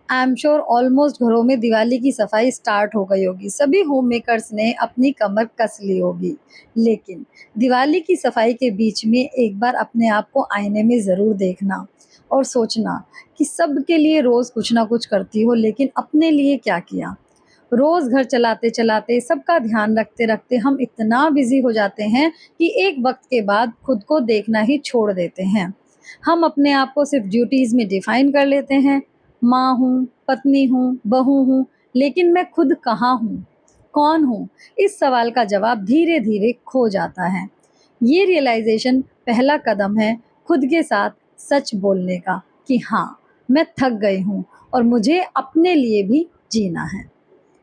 I am sure almost घरों में दिवाली की सफाई स्टार्ट हो गई होगी। सभी होम मेकर्स ने अपनी कमर कस ली होगी। लेकिन दिवाली की सफाई के बीच में एक बार अपने आप को आईने में ज़रूर देखना और सोचना कि सबके लिए रोज़ कुछ ना कुछ करती हो, लेकिन अपने लिए क्या किया। रोज़ घर चलाते चलाते सबका ध्यान रखते रखते हम इतना बिजी हो जाते हैं कि एक वक्त के बाद खुद को देखना ही छोड़ देते हैं। हम अपने आप को सिर्फ ड्यूटीज़ में डिफाइन कर लेते हैं। माँ हूँ, पत्नी हूँ, बहू हूँ, लेकिन मैं खुद कहाँ हूँ, कौन हूँ? इस सवाल का जवाब धीरे धीरे खो जाता है। ये रियलाइजेशन पहला कदम है खुद के साथ सच बोलने का कि हाँ, मैं थक गई हूँ और मुझे अपने लिए भी जीना है।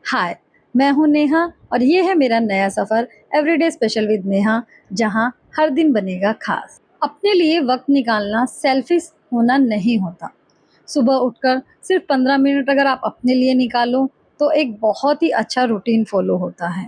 हाय, मैं हूँ नेहा और ये है मेरा नया सफ़र एवरीडे स्पेशल विद नेहा, जहाँ हर दिन बनेगा खास। अपने लिए वक्त निकालना सेल्फिश होना नहीं होता। सुबह उठकर सिर्फ 15 मिनट अगर आप अपने लिए निकालो तो एक बहुत ही अच्छा रूटीन फॉलो होता है।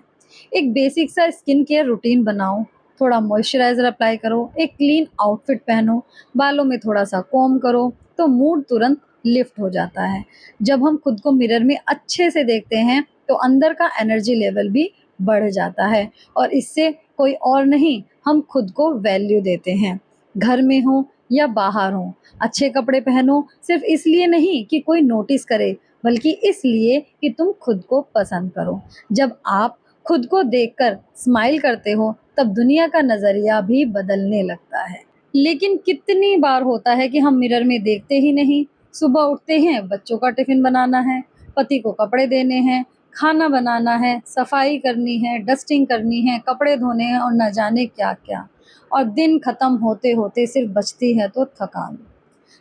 एक बेसिक सा स्किन केयर रूटीन बनाओ, थोड़ा मॉइस्चराइज़र अप्लाई करो, एक क्लीन आउटफिट पहनो, बालों में थोड़ा सा कॉम्ब करो, तो मूड तुरंत लिफ्ट हो जाता है। जब हम खुद को मिरर में अच्छे से देखते हैं तो अंदर का एनर्जी लेवल भी बढ़ जाता है और इससे कोई और नहीं, हम खुद को वैल्यू देते हैं। घर में हो या बाहर हो, अच्छे कपड़े पहनो सिर्फ इसलिए नहीं कि कोई नोटिस करे, बल्कि इसलिए कि तुम खुद को पसंद करो। जब आप खुद को देखकर स्माइल करते हो तब दुनिया का नज़रिया भी बदलने लगता है। लेकिन कितनी बार होता है कि हम मिरर में देखते ही नहीं। सुबह उठते हैं, बच्चों का टिफिन बनाना है, पति को कपड़े देने हैं, खाना बनाना है, सफाई करनी है, डस्टिंग करनी है, कपड़े धोने हैं और न जाने क्या क्या। और दिन खत्म होते होते सिर्फ बचती है तो थकान।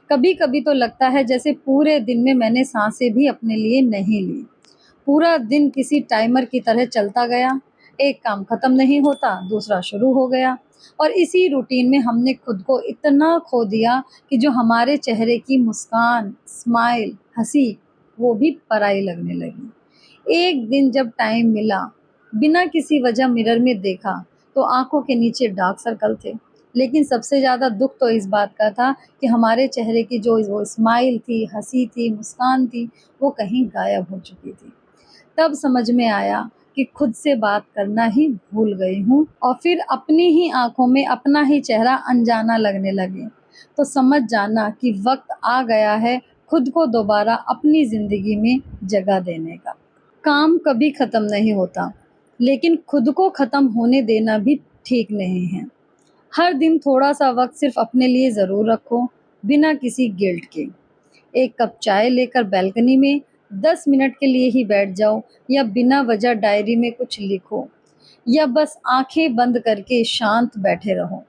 कभी कभी तो लगता है जैसे पूरे दिन में मैंने सांसें भी अपने लिए नहीं ली। पूरा दिन किसी टाइमर की तरह चलता गया, एक काम खत्म नहीं होता, दूसरा शुरू हो गया। और इसी रूटीन में हमने खुद को इतना खो दिया कि जो हमारे चेहरे की मुस्कान, स्माइल, हंसी, वो भी पराई लगने लगी। एक दिन जब टाइम मिला, बिना किसी वजह मिरर में देखा तो आंखों के नीचे डार्क सर्कल थे। लेकिन सबसे ज़्यादा दुख तो इस बात का था कि हमारे चेहरे की जो वो स्माइल थी, हंसी थी, मुस्कान थी, वो कहीं गायब हो चुकी थी। तब समझ में आया कि खुद से बात करना ही भूल गई हूँ और फिर अपनी ही आंखों में अपना ही चेहरा अनजाना लगने लगे। तो समझ जाना कि वक्त आ गया है खुद को दोबारा अपनी ज़िंदगी में जगह देने का। काम कभी ख़त्म नहीं होता, लेकिन खुद को ख़त्म होने देना भी ठीक नहीं है। हर दिन थोड़ा सा वक्त सिर्फ अपने लिए ज़रूर रखो, बिना किसी गिल्ट के। एक कप चाय लेकर बालकनी में 10 मिनट के लिए ही बैठ जाओ, या बिना वजह डायरी में कुछ लिखो, या बस आंखें बंद करके शांत बैठे रहो।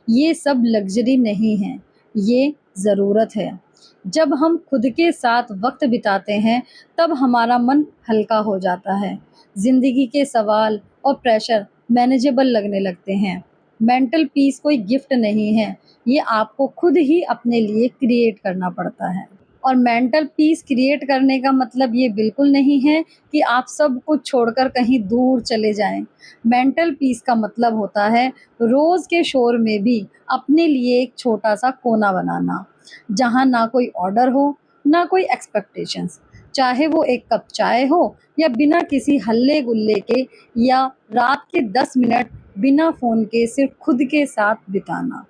ये सब लग्जरी नहीं है, ये ज़रूरत है। जब हम खुद के साथ वक्त बिताते हैं तब हमारा मन हल्का हो जाता है। ज़िंदगी के सवाल और प्रेशर मैनेजेबल लगने लगते हैं। मेंटल पीस कोई गिफ्ट नहीं है, ये आपको खुद ही अपने लिए क्रिएट करना पड़ता है। और मेंटल पीस क्रिएट करने का मतलब ये बिल्कुल नहीं है कि आप सब कुछ छोड़कर कहीं दूर चले जाएं। मेंटल पीस का मतलब होता है रोज़ के शोर में भी अपने लिए एक छोटा सा कोना बनाना, जहाँ ना कोई ऑर्डर हो, ना कोई एक्सपेक्टेशंस। चाहे वो एक कप चाय हो या बिना किसी हल्ले गुल्ले के, या रात के 10 मिनट बिना फ़ोन के सिर्फ खुद के साथ बिताना।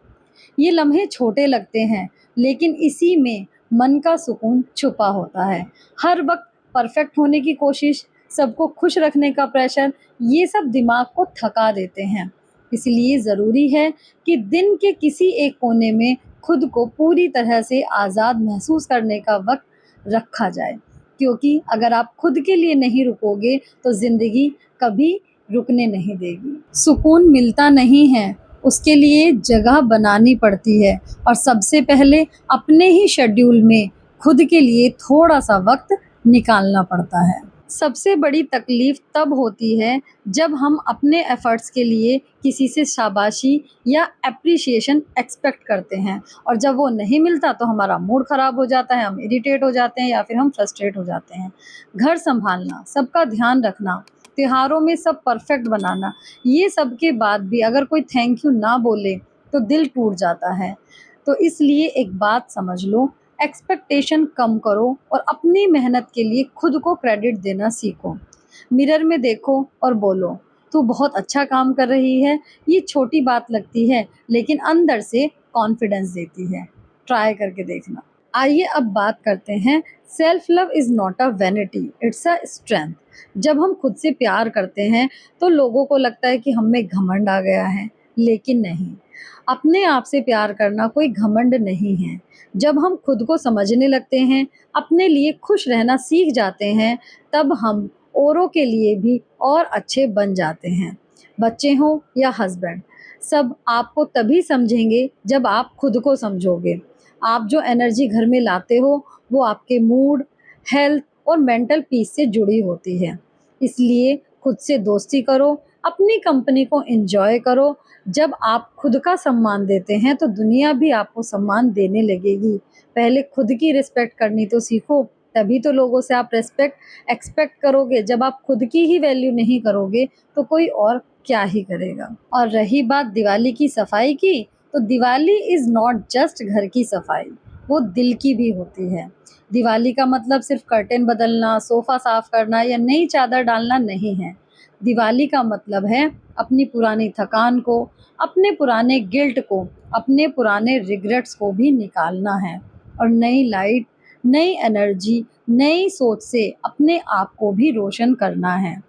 ये लम्हे छोटे लगते हैं, लेकिन इसी में मन का सुकून छुपा होता है। हर वक्त परफेक्ट होने की कोशिश, सबको खुश रखने का प्रेशर, ये सब दिमाग को थका देते हैं। इसलिए ज़रूरी है कि दिन के किसी एक कोने में खुद को पूरी तरह से आज़ाद महसूस करने का वक्त रखा जाए, क्योंकि अगर आप खुद के लिए नहीं रुकोगे तो ज़िंदगी कभी रुकने नहीं देगी। सुकून मिलता नहीं है, उसके लिए जगह बनानी पड़ती है, और सबसे पहले अपने ही शेड्यूल में खुद के लिए थोड़ा सा वक्त निकालना पड़ता है। सबसे बड़ी तकलीफ तब होती है जब हम अपने एफर्ट्स के लिए किसी से शाबाशी या एप्रिसिएशन एक्सपेक्ट करते हैं, और जब वो नहीं मिलता तो हमारा मूड ख़राब हो जाता है, हम इरिटेट हो जाते हैं या फिर हम फ्रस्ट्रेट हो जाते हैं। घर संभालना, सबका ध्यान रखना, त्योहारों में सब परफेक्ट बनाना, ये सब के बाद भी अगर कोई थैंक यू ना बोले तो दिल टूट जाता है। तो इसलिए एक बात समझ लो, एक्सपेक्टेशन कम करो और अपनी मेहनत के लिए खुद को क्रेडिट देना सीखो। मिरर में देखो और बोलो, तू बहुत अच्छा काम कर रही है। ये छोटी बात लगती है लेकिन अंदर से कॉन्फिडेंस देती है। ट्राई करके देखना। आइए अब बात करते हैं, self love is not a vanity, it's a strength. जब हम खुद से प्यार करते हैं तो लोगों को लगता है कि हम में घमंड आ गया है, लेकिन नहीं। अपने आप से प्यार करना कोई घमंड नहीं है। जब हम खुद को समझने लगते हैं, अपने लिए खुश रहना सीख जाते हैं, तब हम औरों के लिए भी और अच्छे बन जाते हैं। बच्चे हों या हस्बैंड, सब आपको तभी समझेंगे जब आप खुद को समझोगे। आप जो एनर्जी घर में लाते हो वो आपके मूड, हेल्थ और मेंटल पीस से जुड़ी होती है। इसलिए खुद से दोस्ती करो, अपनी कंपनी को एंजॉय करो। जब आप खुद का सम्मान देते हैं तो दुनिया भी आपको सम्मान देने लगेगी। पहले खुद की रिस्पेक्ट करनी तो सीखो, तभी तो लोगों से आप रिस्पेक्ट एक्सपेक्ट करोगे। जब आप खुद की ही वैल्यू नहीं करोगे तो कोई और क्या ही करेगा। और रही बात दिवाली की सफाई की, तो दिवाली इज़ नॉट जस्ट घर की सफाई, वो दिल की भी होती है। दिवाली का मतलब सिर्फ कर्टेन बदलना, सोफ़ा साफ करना या नई चादर डालना नहीं है। दिवाली का मतलब है अपनी पुरानी थकान को, अपने पुराने गिल्ट को, अपने पुराने रिग्रेट्स को भी निकालना है और नई लाइट, नई एनर्जी, नई सोच से अपने आप को भी रोशन करना है।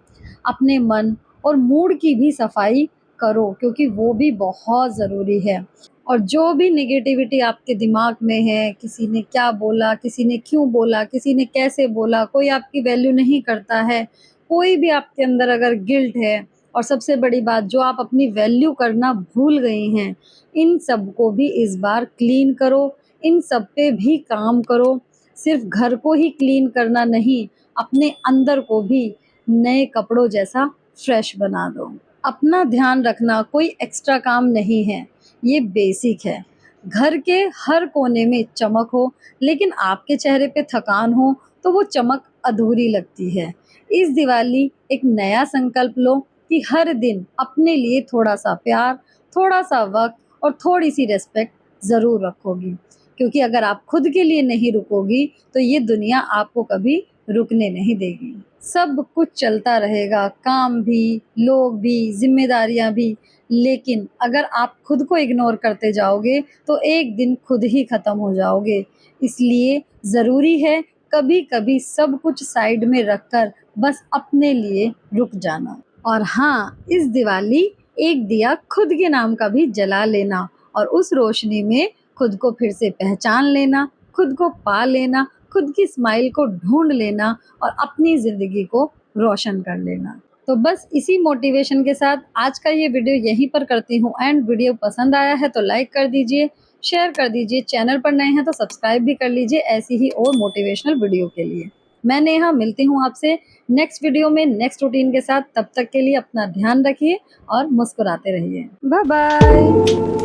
अपने मन और मूड की भी सफाई करो क्योंकि वो भी बहुत ज़रूरी है। और जो भी नेगेटिविटी आपके दिमाग में है, किसी ने क्या बोला, किसी ने क्यों बोला, किसी ने कैसे बोला, कोई आपकी वैल्यू नहीं करता है, कोई भी आपके अंदर अगर गिल्ट है, और सबसे बड़ी बात जो आप अपनी वैल्यू करना भूल गई हैं, इन सब को भी इस बार क्लीन करो, इन सब पे भी काम करो। सिर्फ घर को ही क्लीन करना नहीं, अपने अंदर को भी नए कपड़ों जैसा फ्रेश बना दो। अपना ध्यान रखना कोई एक्स्ट्रा काम नहीं है, ये बेसिक है। घर के हर कोने में चमक हो, लेकिन आपके चेहरे पे थकान हो तो वो चमक अधूरी लगती है। इस दिवाली एक नया संकल्प लो कि हर दिन अपने लिए थोड़ा सा प्यार, थोड़ा सा वक्त और थोड़ी सी रिस्पेक्ट ज़रूर रखोगी। क्योंकि अगर आप खुद के लिए नहीं रुकोगी तो ये दुनिया आपको कभी रुकने नहीं देगी। सब कुछ चलता रहेगा, काम भी, लोग भी, ज़िम्मेदारियाँ भी, लेकिन अगर आप खुद को इग्नोर करते जाओगे तो एक दिन खुद ही ख़त्म हो जाओगे। इसलिए ज़रूरी है कभी-कभी सब कुछ साइड में रखकर बस अपने लिए रुक जाना। और हाँ, इस दिवाली एक दिया खुद के नाम का भी जला लेना और उस रोशनी में खुद को फिर से पहचान लेना, खुद को पा लेना, खुद की स्माइल को ढूँढ लेना और अपनी ज़िंदगी को रोशन कर लेना। तो बस इसी मोटिवेशन के साथ आज का ये वीडियो यहीं पर करती हूँ एंड वीडियो पसंद आया है तो लाइक कर दीजिए, शेयर कर दीजिए, चैनल पर नए हैं तो सब्सक्राइब भी कर लीजिए ऐसी ही और मोटिवेशनल वीडियो के लिए। मैं नेहा मिलती हूँ आपसे नेक्स्ट वीडियो में नेक्स्ट रूटीन के साथ। तब तक के लिए अपना ध्यान रखिए और मुस्कुराते रहिए। Bye bye.